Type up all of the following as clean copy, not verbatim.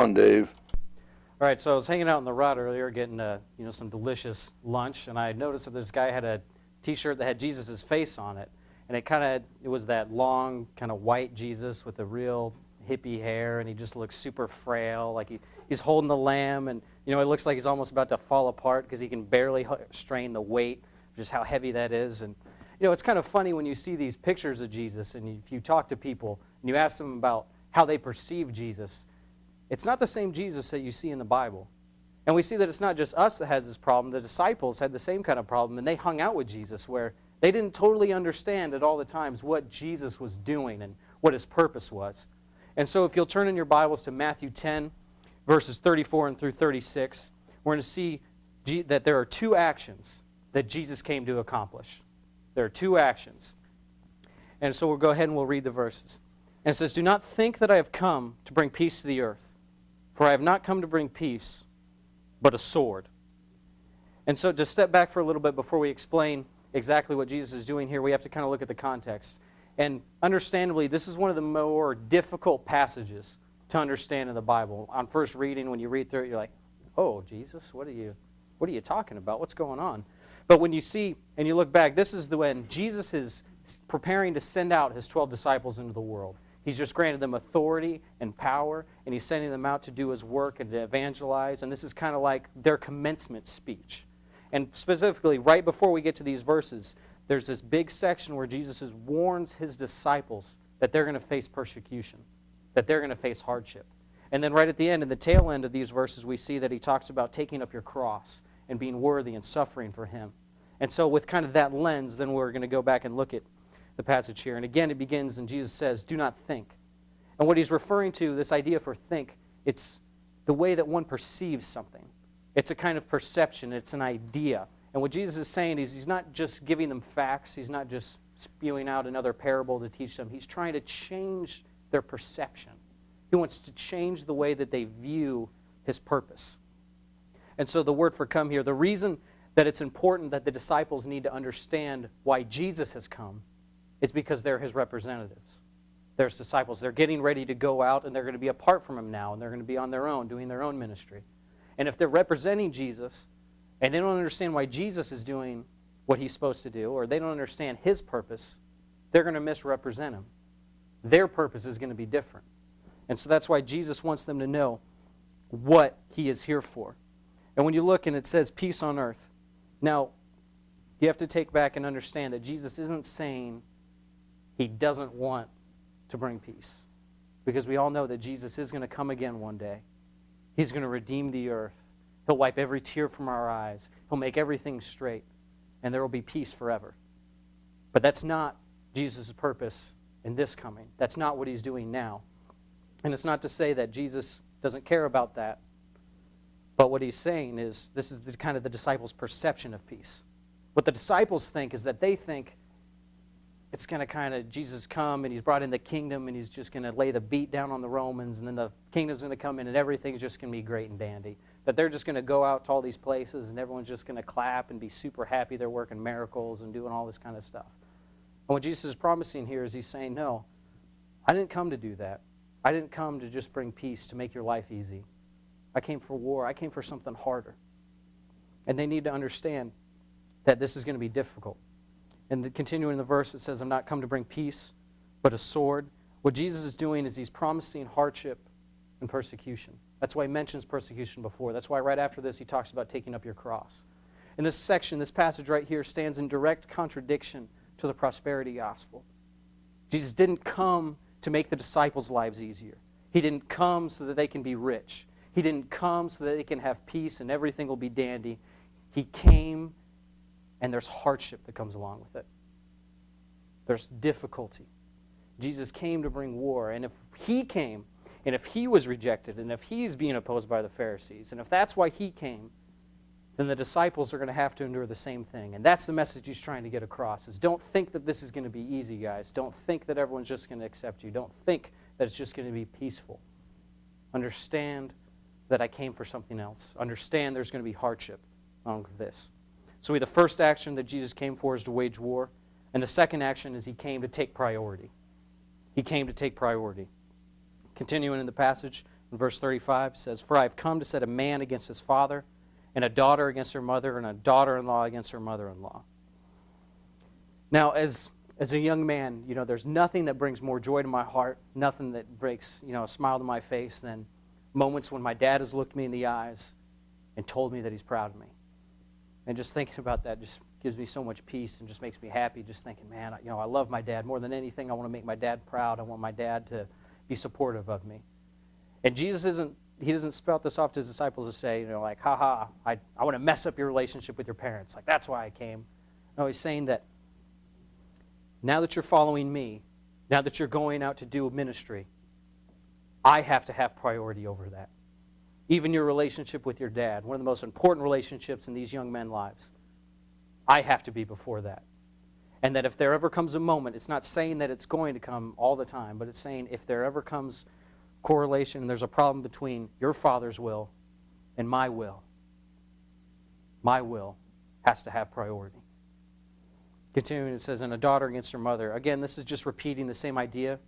on, Dave. All right, so I was hanging out in the rod earlier getting some delicious lunch, and I noticed that this guy had a T-shirt that had Jesus' face on it, and it was that long kind of white Jesus with the real hippie hair, and he just looks super frail, like he's holding the lamb, and it looks like he's almost about to fall apart because he can barely strain the weight, just how heavy that is. And it's kind of funny when you see these pictures of Jesus, and if you talk to people and you ask them about how they perceive Jesus, it's not the same Jesus that you see in the Bible. And we see that it's not just us that has this problem. The disciples had the same kind of problem, and they hung out with Jesus where they didn't totally understand at all the times what Jesus was doing and what his purpose was. And so if you'll turn in your Bibles to Matthew 10, verses 34 and through 36, we're going to see that there are two actions that Jesus came to accomplish. There are two actions. And so we'll go ahead and we'll read the verses. And it says, "Do not think that I have come to bring peace to the earth. For I have not come to bring peace, but a sword." And so to step back for a little bit before we explain exactly what Jesus is doing here, we have to kind of look at the context. And understandably, this is one of the more difficult passages to understand in the Bible. On first reading, when you read through it, you're like, "Oh, Jesus, what are you talking about? What's going on?" But when you see and you look back, this is when Jesus is preparing to send out his 12 disciples into the world. He's just granted them authority and power, and he's sending them out to do his work and to evangelize, and this is kind of like their commencement speech. And specifically, right before we get to these verses, there's this big section where Jesus warns his disciples that they're going to face persecution, that they're going to face hardship. And then right at the end, in the tail end of these verses, we see that he talks about taking up your cross and being worthy and suffering for him. And so with kind of that lens, then we're going to go back and look at the passage here. And again, it begins and Jesus says, "Do not think." And what he's referring to, this idea for think, it's the way that one perceives something. It's a kind of perception. It's an idea. And what Jesus is saying is he's not just giving them facts. He's not just spewing out another parable to teach them. He's trying to change their perception. He wants to change the way that they view his purpose. And so the word for come here, the reason that it's important that the disciples need to understand why Jesus has come is because they're his representatives. They're his disciples. They're getting ready to go out, and they're going to be apart from him now, and they're going to be on their own, doing their own ministry. And if they're representing Jesus, and they don't understand why Jesus is doing what he's supposed to do, or they don't understand his purpose, they're going to misrepresent him. Their purpose is going to be different. And so that's why Jesus wants them to know what he is here for. And when you look and it says peace on earth, now you have to take back and understand that Jesus isn't saying he doesn't want to bring peace. Because we all know that Jesus is going to come again one day. He's going to redeem the earth. He'll wipe every tear from our eyes. He'll make everything straight. And there will be peace forever. But that's not Jesus' purpose in this coming. That's not what he's doing now. And it's not to say that Jesus doesn't care about that. But what he's saying is, this is kind of the disciples' perception of peace. What the disciples think is that they think it's going to kind of, Jesus come and he's brought in the kingdom and he's just going to lay the beat down on the Romans, and then the kingdom's going to come in and everything's just going to be great and dandy. That they're just going to go out to all these places and everyone's just going to clap and be super happy they're working miracles and doing all this kind of stuff. And what Jesus is promising here is he's saying, no, I didn't come to do that. I didn't come to just bring peace, to make your life easy. I came for war. I came for something harder. And they need to understand that this is going to be difficult. And continuing the verse, it says, "I'm not come to bring peace, but a sword." What Jesus is doing is he's promising hardship and persecution. That's why he mentions persecution before. That's why right after this he talks about taking up your cross. And this section, this passage right here, stands in direct contradiction to the prosperity gospel. Jesus didn't come to make the disciples' lives easier. He didn't come so that they can be rich. He didn't come so that they can have peace and everything will be dandy. He came, and there's hardship that comes along with it. There's difficulty. Jesus came to bring war, and if he came, and if he was rejected, and if he's being opposed by the Pharisees, and if that's why he came, then the disciples are going to have to endure the same thing. And that's the message he's trying to get across, is don't think that this is going to be easy, guys. Don't think that everyone's just going to accept you. Don't think that it's just going to be peaceful. Understand that I came for something else. Understand there's going to be hardship along with this. So the first action that Jesus came for is to wage war. And the second action is he came to take priority. He came to take priority. Continuing in the passage, In verse 35 it says, "For I have come to set a man against his father, and a daughter against her mother, and a daughter-in-law against her mother-in-law." Now, as a young man, there's nothing that brings more joy to my heart, nothing that breaks, a smile to my face than moments when my dad has looked me in the eyes and told me that he's proud of me. And just thinking about that just gives me so much peace and just makes me happy, just thinking, man, I love my dad more than anything. I want to make my dad proud. I want my dad to be supportive of me. And Jesus doesn't spout this off to his disciples to say, like, ha, I want to mess up your relationship with your parents. Like, that's why I came. No, he's saying that now that you're following me, now that you're going out to do ministry, I have to have priority over that. Even your relationship with your dad, one of the most important relationships in these young men's lives, I have to be before that. And that if there ever comes a moment, it's not saying that it's going to come all the time, but it's saying if there ever comes correlation and there's a problem between your father's will and my will has to have priority. Continuing, it says, "And a daughter against her mother." Again, this is just repeating the same idea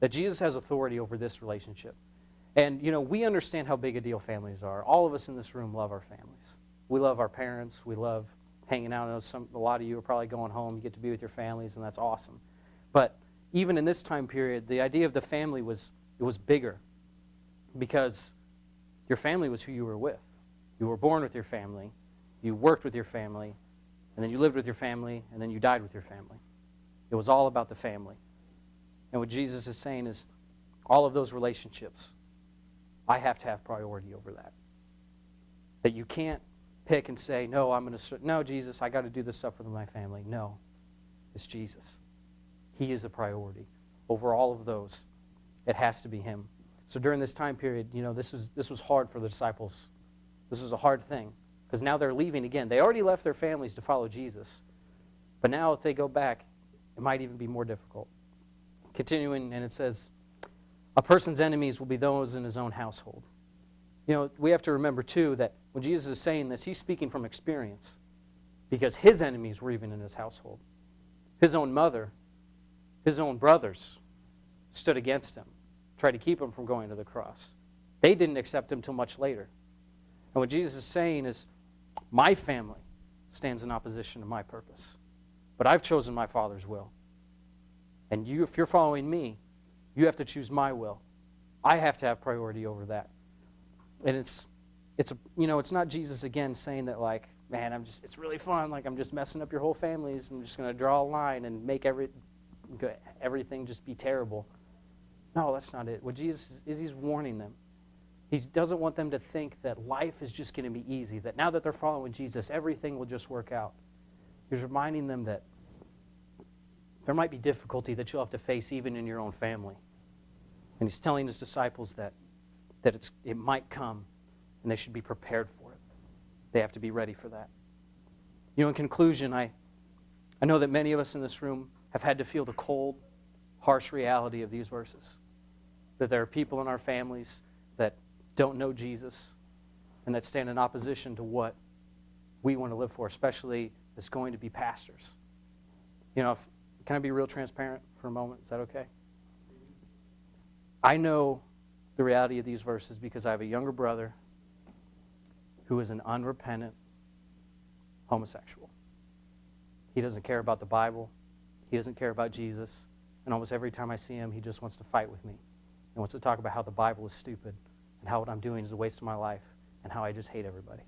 that Jesus has authority over this relationship. And, we understand how big a deal families are. All of us in this room love our families. We love our parents. We love hanging out. I know a lot of you are probably going home. You get to be with your families, and that's awesome. But even in this time period, the idea of the family was bigger because your family was who you were with. You were born with your family. You worked with your family. And then you lived with your family, and then you died with your family. It was all about the family. And what Jesus is saying is, all of those relationships, I have to have priority over that. That you can't pick and say, no, Jesus, I got to do this stuff with my family. No, it's Jesus. He is a priority. Over all of those, it has to be him. So during this time period, this was hard for the disciples. This was a hard thing. Because now they're leaving again. They already left their families to follow Jesus. But now if they go back, it might even be more difficult. Continuing, and it says, "A person's enemies will be those in his own household." We have to remember, too, that when Jesus is saying this, he's speaking from experience. Because his enemies were even in his household. His own mother, his own brothers stood against him, tried to keep him from going to the cross. They didn't accept him till much later. And what Jesus is saying is, my family stands in opposition to my purpose. But I've chosen my Father's will. And if you're following me, you have to choose my will. I have to have priority over that. And it's not Jesus again saying that, like, man, it's really fun, like I'm just messing up your whole families. I'm just going to draw a line and make everything just be terrible. No, that's not it. What Jesus is, he's warning them. He doesn't want them to think that life is just going to be easy, that now that they're following Jesus, everything will just work out. He's reminding them that there might be difficulty that you'll have to face even in your own family. And he's telling his disciples that it might come, and they should be prepared for it. They have to be ready for that. In conclusion, I know that many of us in this room have had to feel the cold, harsh reality of these verses. That there are people in our families that don't know Jesus and that stand in opposition to what we want to live for, especially as going to be pastors. Can I be real transparent for a moment? Is that okay? I know the reality of these verses because I have a younger brother who is an unrepentant homosexual. He doesn't care about the Bible. He doesn't care about Jesus. And almost every time I see him, he just wants to fight with me. He wants to talk about how the Bible is stupid and how what I'm doing is a waste of my life and how I just hate everybody.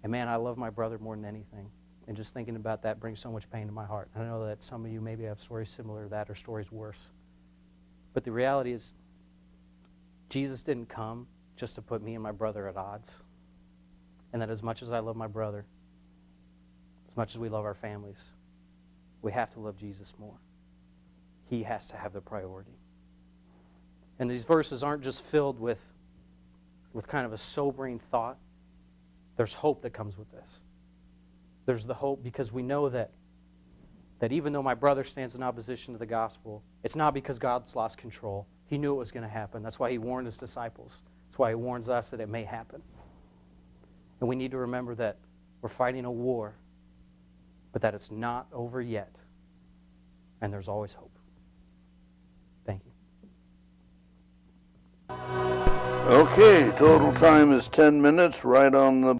And man, I love my brother more than anything. And just thinking about that brings so much pain to my heart. And I know that some of you maybe have stories similar to that or stories worse. But the reality is, Jesus didn't come just to put me and my brother at odds. And that as much as I love my brother, as much as we love our families, we have to love Jesus more. He has to have the priority. And these verses aren't just filled with kind of a sobering thought. There's hope that comes with this. There's the hope because we know that even though my brother stands in opposition to the gospel, it's not because God's lost control. He knew it was going to happen. That's why he warned his disciples. That's why he warns us that it may happen. And we need to remember that we're fighting a war, but that it's not over yet. And there's always hope. Thank you. Okay, total time is 10 minutes, right on the